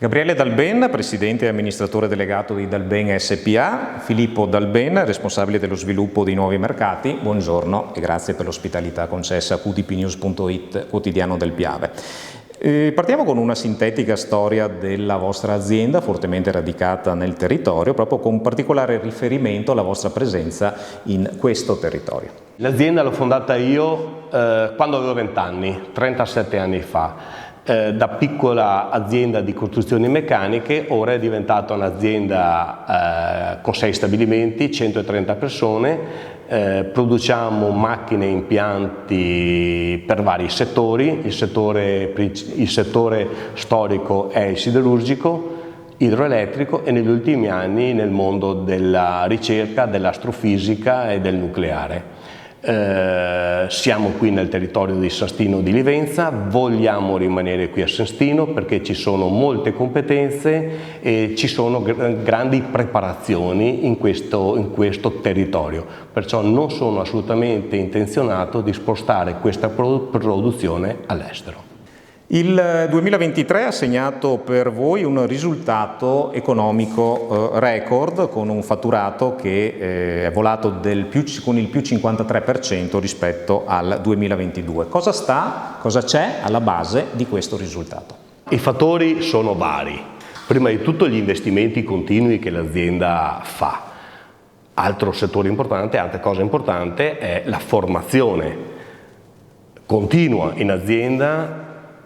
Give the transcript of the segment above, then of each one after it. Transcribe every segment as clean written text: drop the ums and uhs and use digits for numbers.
Gabriele Dalben, presidente e amministratore delegato di Dalben SPA, Filippo Dalben, responsabile dello sviluppo di nuovi mercati. Buongiorno e grazie per l'ospitalità concessa a qdpnews.it, quotidiano del Piave. Partiamo con una sintetica storia della vostra azienda, fortemente radicata nel territorio, proprio con particolare riferimento alla vostra presenza in questo territorio. L'azienda l'ho fondata io quando avevo 20 anni, 37 anni fa. Da piccola azienda di costruzioni meccaniche, ora è diventata un'azienda con 6 stabilimenti, 130 persone, produciamo macchine e impianti per vari settori. Il settore storico è il siderurgico, idroelettrico e negli ultimi anni nel mondo della ricerca, dell'astrofisica e del nucleare. Siamo qui nel territorio di Sestino di Livenza, vogliamo rimanere qui a Sestino perché ci sono molte competenze e ci sono grandi preparazioni in questo territorio, perciò non sono assolutamente intenzionato di spostare questa produzione all'estero. Il 2023 ha segnato per voi un risultato economico record, con un fatturato che è volato con il più 53% rispetto al 2022. Cosa c'è alla base di questo risultato? I fattori sono vari. Prima di tutto gli investimenti continui che l'azienda fa. Altro settore importante, altra cosa importante è la formazione continua in azienda.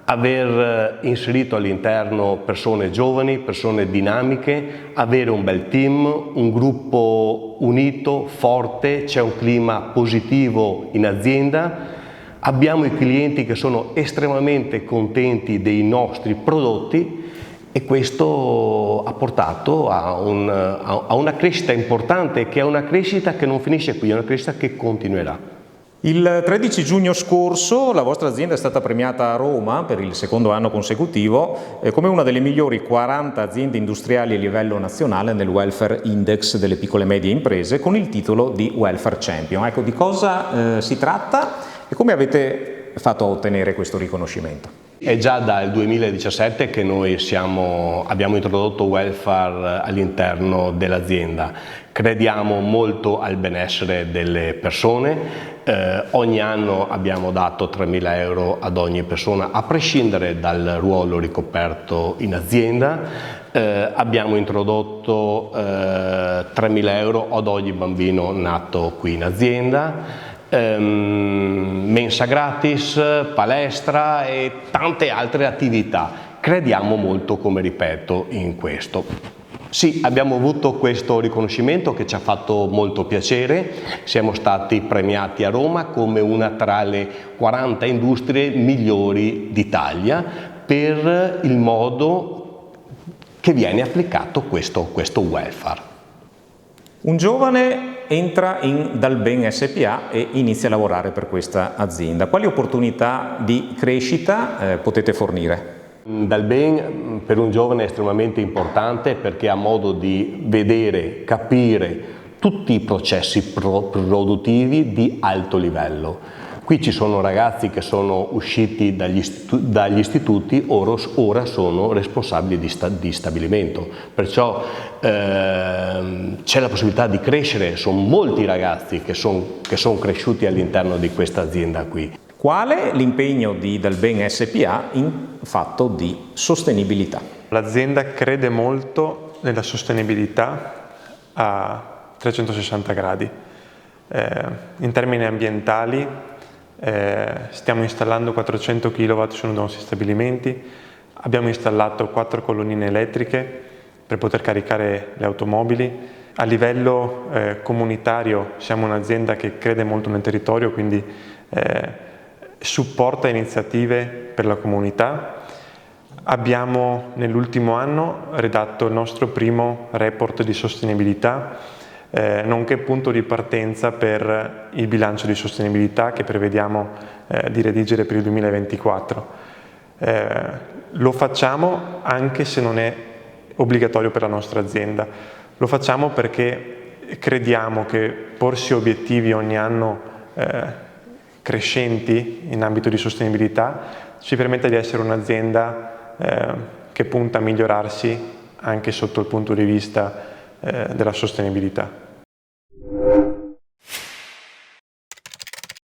Aver inserito all'interno persone giovani, persone dinamiche, avere un bel team, un gruppo unito, forte, c'è un clima positivo in azienda, abbiamo i clienti che sono estremamente contenti dei nostri prodotti e questo ha portato a una crescita importante, che è una crescita che non finisce qui, è una crescita che continuerà. Il 13 giugno scorso la vostra azienda è stata premiata a Roma per il secondo anno consecutivo come una delle migliori 40 aziende industriali a livello nazionale nel Welfare Index delle piccole e medie imprese con il titolo di Welfare Champion. Ecco, di cosa si tratta e come avete fatto a ottenere questo riconoscimento? È già dal 2017 che noi abbiamo introdotto welfare all'interno dell'azienda. Crediamo molto al benessere delle persone. Ogni anno abbiamo dato 3.000 euro ad ogni persona, a prescindere dal ruolo ricoperto in azienda. Abbiamo introdotto 3.000 euro ad ogni bambino nato qui in azienda. Mensa gratis, palestra e tante altre attività. Crediamo molto, come ripeto, in questo. Sì, abbiamo avuto questo riconoscimento che ci ha fatto molto piacere, siamo stati premiati a Roma come una tra le 40 industrie migliori d'Italia per il modo che viene applicato questo welfare. Un giovane entra in Dalben SPA e inizia a lavorare per questa azienda. Quali opportunità di crescita potete fornire? Dalben per un giovane è estremamente importante perché ha modo di vedere, capire tutti i processi produttivi di alto livello. Qui ci sono ragazzi che sono usciti dagli istituti, ora sono responsabili di stabilimento, perciò c'è la possibilità di crescere, sono molti ragazzi che sono cresciuti all'interno di questa azienda qui. Quale l'impegno di Dalben SPA in fatto di sostenibilità? L'azienda crede molto nella sostenibilità a 360 gradi. In termini ambientali stiamo installando 400 kW su uno dei nostri stabilimenti, abbiamo installato 4 colonnine elettriche per poter caricare le automobili. A livello comunitario siamo un'azienda che crede molto nel territorio, quindi supporta iniziative per la comunità. Abbiamo nell'ultimo anno redatto il nostro primo report di sostenibilità, nonché punto di partenza per il bilancio di sostenibilità che prevediamo di redigere per il 2024. Lo facciamo anche se non è obbligatorio per la nostra azienda, lo facciamo perché crediamo che porsi obiettivi ogni anno crescenti in ambito di sostenibilità ci permette di essere un'azienda che punta a migliorarsi anche sotto il punto di vista della sostenibilità.